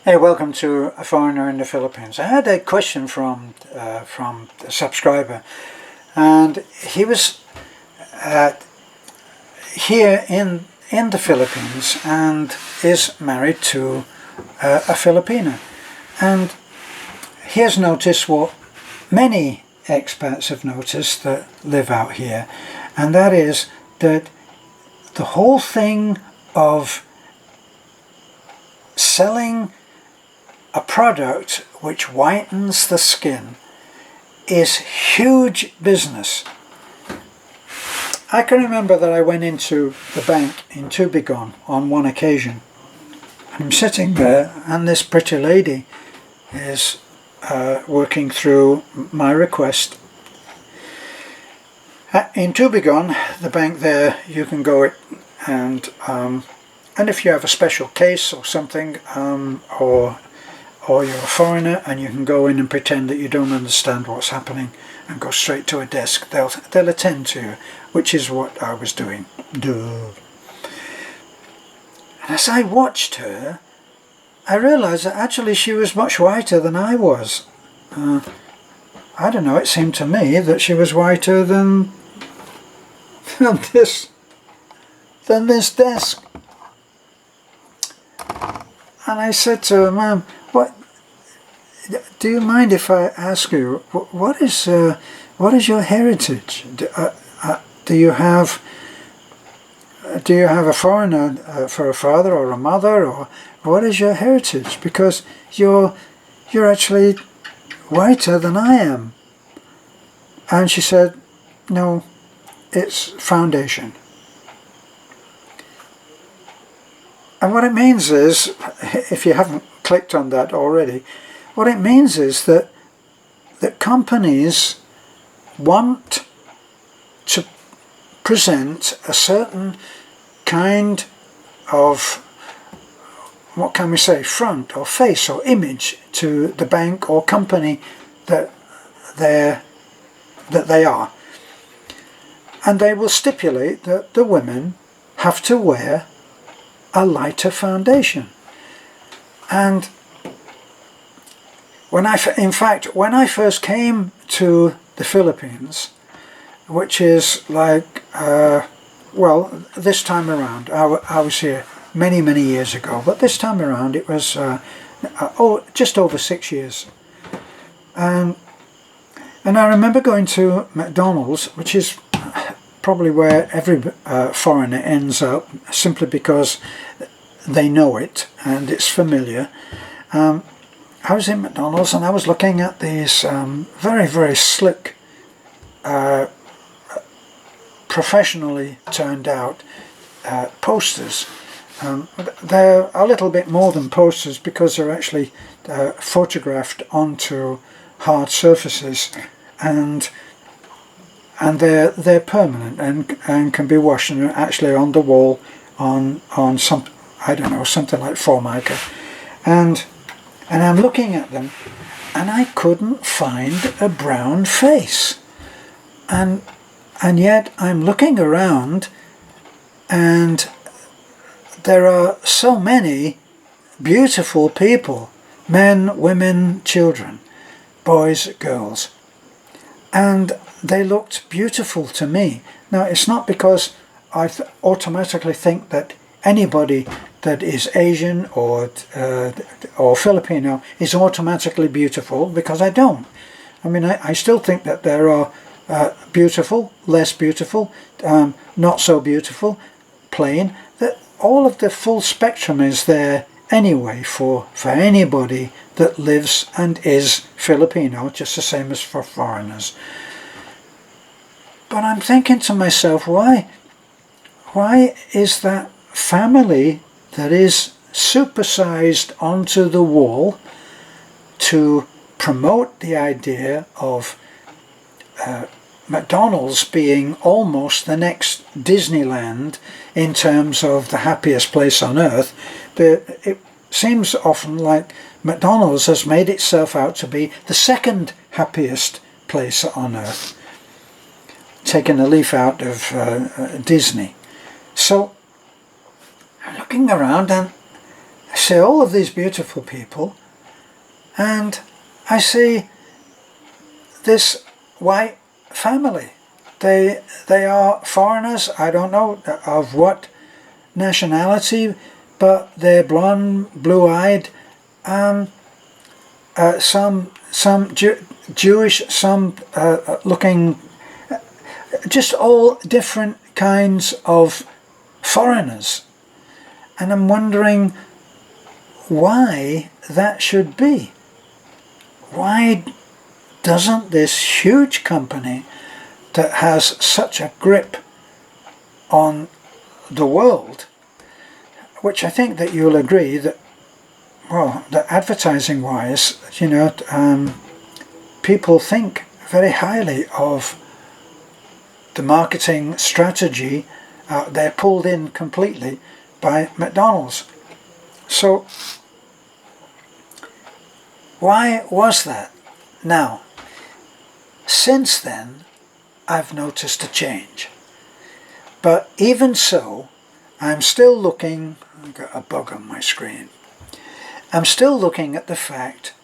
Hey, welcome to A Foreigner in the Philippines. I had a question from a subscriber, and he was here in the Philippines and is married to a Filipina. And he has noticed what many expats have noticed that live out here, and that is that the whole thing of selling a product which whitens the skin is huge business. I can remember that I went into the bank in Tubigon on one occasion. I'm sitting there and this pretty lady is working through my request. In Tubigon, the bank there, you can go and if you have a special case or something, or you're a foreigner and you can go in and pretend that you don't understand what's happening and go straight to a desk. They'll attend to you, which is what I was doing. Duh. And as I watched her, I realized that actually she was much whiter than I was. I don't know, it seemed to me that she was whiter than this desk. And I said to her, "Ma'am, do you mind if I ask you, what is your heritage? Do you have a foreigner for a father or a mother, or what is your heritage? Because you're actually whiter than I am." And she said, "No, it's foundation." And what it means is, if you haven't clicked on that already, what it means is that companies want to present a certain kind of, what can we say, front or face or image to the bank or company that they are. And they will stipulate that the women have to wear a lighter foundation. And when I first came to the Philippines, which is like, this time around, I was here many years ago, but this time around it was just over 6 years. And I remember going to McDonald's, which is probably where every foreigner ends up, simply because they know it and it's familiar. I was in McDonald's and I was looking at these very slick, professionally turned out posters. They're a little bit more than posters because they're actually photographed onto hard surfaces, and they're permanent and can be washed, and are actually on the wall on some, I don't know, something like Formica. And I'm looking at them and I couldn't find a brown face. And yet I'm looking around and there are so many beautiful people, men, women, children, boys, girls. And they looked beautiful to me. Now, it's not because I automatically think that anybody that is Asian or Filipino is automatically beautiful, because I don't. I mean, I still think that there are beautiful, less beautiful, not so beautiful, plain. That all of the full spectrum is there anyway for anybody that lives and is Filipino, just the same as for foreigners. But I'm thinking to myself, why is that family that is supersized onto the wall to promote the idea of McDonald's being almost the next Disneyland in terms of the happiest place on earth? But it seems often like McDonald's has made itself out to be the second happiest place on earth, taking a leaf out of Disney. So I'm looking around and see all of these beautiful people, and I see this white family. They are foreigners, I don't know of what nationality, but they're blonde, blue-eyed, some Jewish, some looking, just all different kinds of foreigners. And I'm wondering why that should be. Why doesn't this huge company that has such a grip on the world, which I think that you'll agree that, well, that advertising wise, you know, people think very highly of the marketing strategy. They're pulled in completely by McDonald's. So why was that? Now, since then, I've noticed a change. But even so, I'm still looking, I've got a bug on my screen, I'm still looking at the fact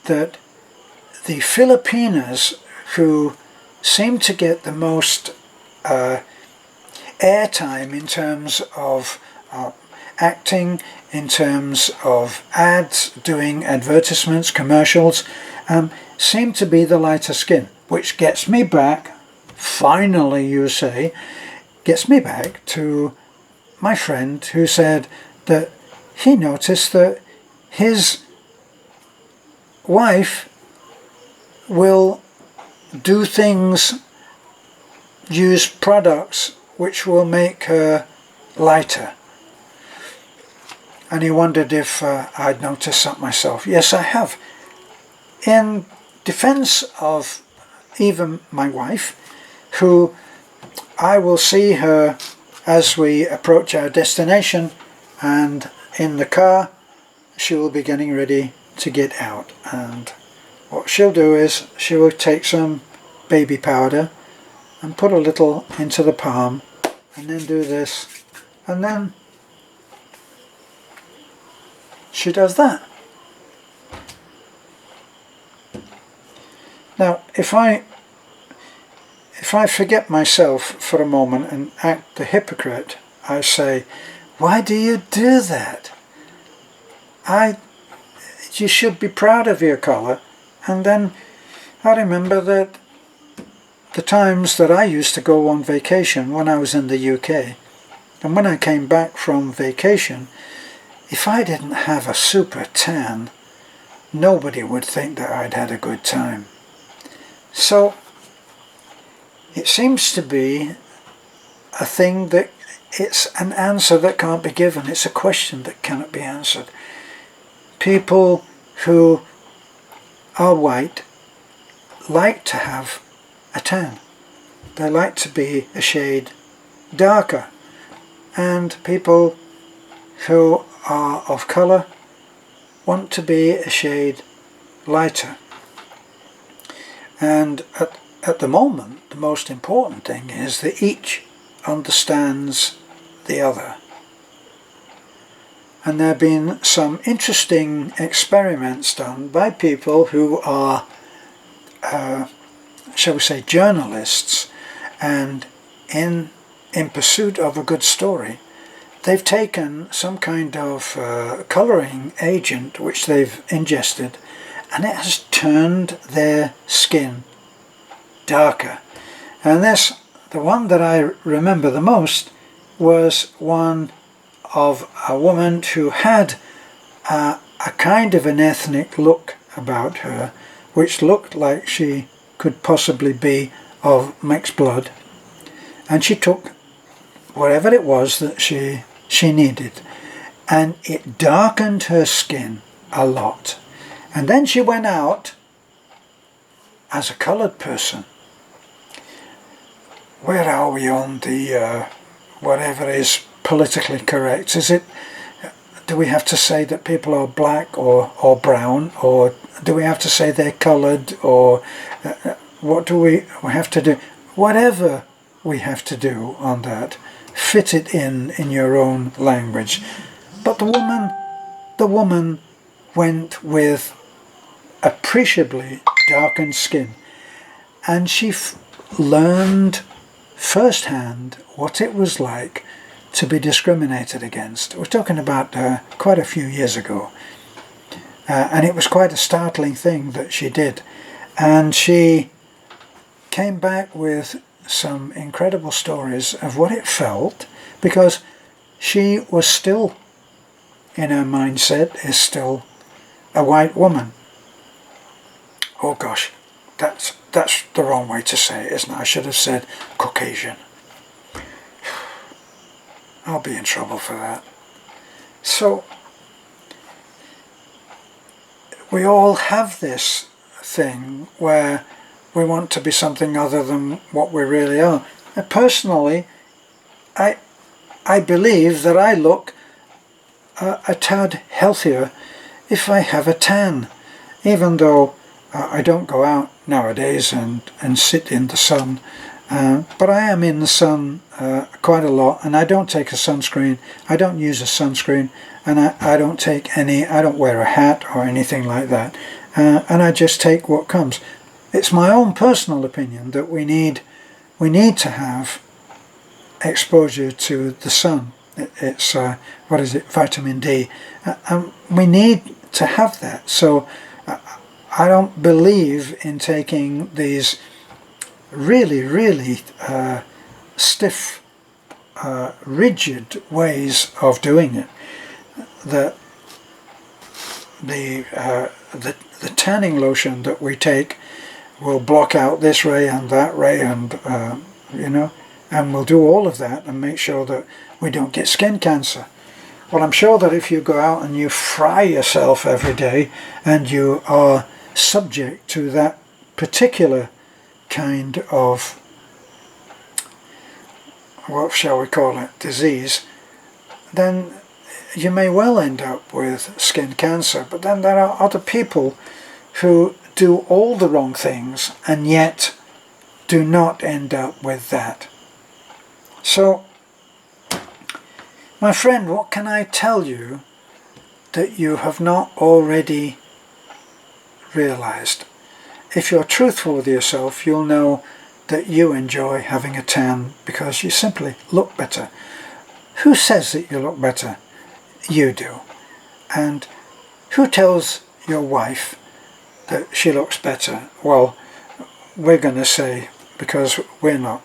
that the Filipinas, who seem to get the most airtime in terms of acting, in terms of ads, doing advertisements, commercials, seem to be the lighter skin, which gets me back, finally you say, gets me back to my friend who said that he noticed that his wife will do things, use products which will make her lighter. And he wondered if I'd noticed that myself. Yes, I have. In defense of even my wife, who I will see her as we approach our destination, and in the car she will be getting ready to get out, and what she'll do is she will take some baby powder and put a little into the palm and then do this, and then she does that. Now if I forget myself for a moment and act the hypocrite, I say, why do you do that? You should be proud of your colour. And then I remember that the times that I used to go on vacation when I was in the UK, and when I came back from vacation, if I didn't have a super tan, nobody would think that I'd had a good time. So it seems to be a thing that it's an answer that can't be given. It's a question that cannot be answered. People who are white like to have a tan. They like to be a shade darker. And people who are of colour want to be a shade lighter. And at the moment, the most important thing is that each understands the other. And there have been some interesting experiments done by people who are, shall we say, journalists, and in pursuit of a good story, they've taken some kind of colouring agent which they've ingested, and it has turned their skin darker. And this, the one that I remember the most, was one of a woman who had a kind of an ethnic look about her, which looked like she could possibly be of mixed blood, and she took whatever it was that she needed, and it darkened her skin a lot. And then she went out as a coloured person. Where are we on the whatever is politically correct? Is it, do we have to say that people are black or brown, or do we have to say they're coloured, or what do we have to do? Whatever we have to do on that, fit it in your own language. But the woman the woman went with appreciably darkened skin, and she learned firsthand what it was like to be discriminated against. We're talking about quite a few years ago, and it was quite a startling thing that she did, and she came back with some incredible stories of what it felt, because she was still, in her mindset, is still a white woman. Oh gosh, that's the wrong way to say it, isn't it? I should have said Caucasian. I'll be in trouble for that. So we all have this thing where we want to be something other than what we really are. And personally, I believe that I look a tad healthier if I have a tan, even though I don't go out nowadays and sit in the sun, but I am in the sun quite a lot, and I don't take a sunscreen. I don't use a sunscreen, and I don't wear a hat or anything like that, and I just take what comes. It's my own personal opinion that we need to have exposure to the sun. It's what is it, vitamin D, and we need to have that. So I don't believe in taking these really stiff, rigid ways of doing it. The tanning lotion that we take will block out this ray and that ray, and and we'll do all of that and make sure that we don't get skin cancer. Well, I'm sure that if you go out and you fry yourself every day and you are subject to that particular kind of, what shall we call it, disease, then you may well end up with skin cancer. But then there are other people who do all the wrong things and yet do not end up with that. So, my friend, what can I tell you that you have not already realized? If you're truthful with yourself, you'll know that you enjoy having a tan because you simply look better. Who says that you look better? You do. And who tells your wife that she looks better? Well, we're going to say, because we're not,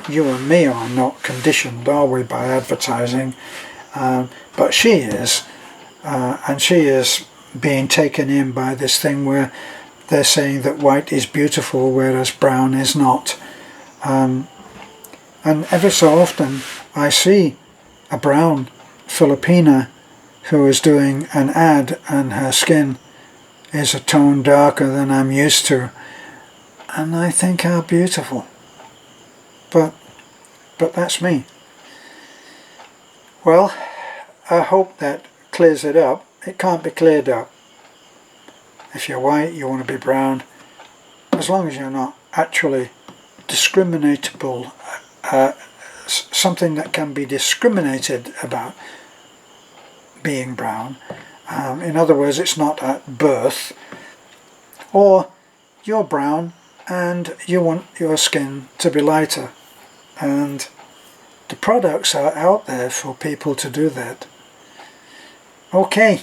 you and me are not conditioned, are we, by advertising? But she is, and she is being taken in by this thing where they're saying that white is beautiful whereas brown is not. And every so often I see a brown Filipina who is doing an ad and her skin is a tone darker than I'm used to, and I think how beautiful. But that's me. Well, I hope that clears it up. It can't be cleared up. If you're white, you want to be brown. As long as you're not actually discriminatable, something that can be discriminated about being brown. In other words, it's not at birth. Or you're brown and you want your skin to be lighter. And the products are out there for people to do that. Okay.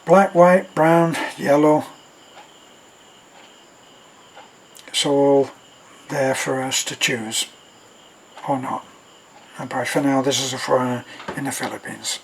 Black, white, brown, yellow. It's all there for us to choose. Or not. And bye for now. This is a foreigner in the Philippines.